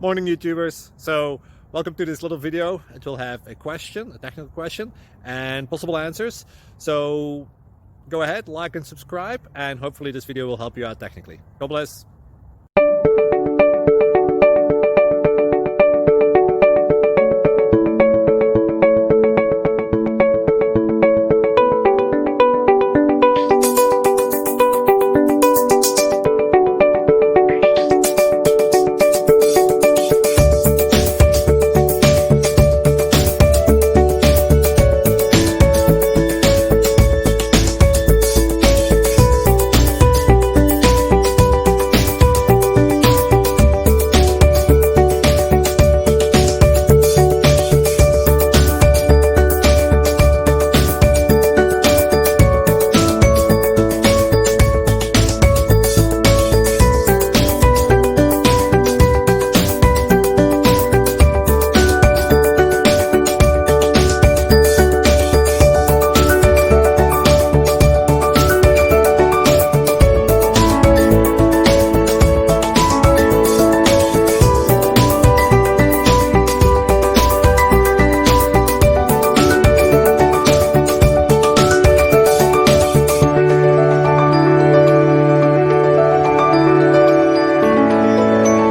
Morning YouTubers. So welcome to this little video. It will have a question, a technical question, and possible answers. So go ahead, like and subscribe, and hopefully this video will help you out technically. God bless.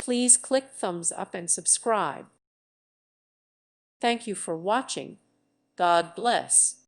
Please click thumbs up and subscribe. Thank you for watching. God bless.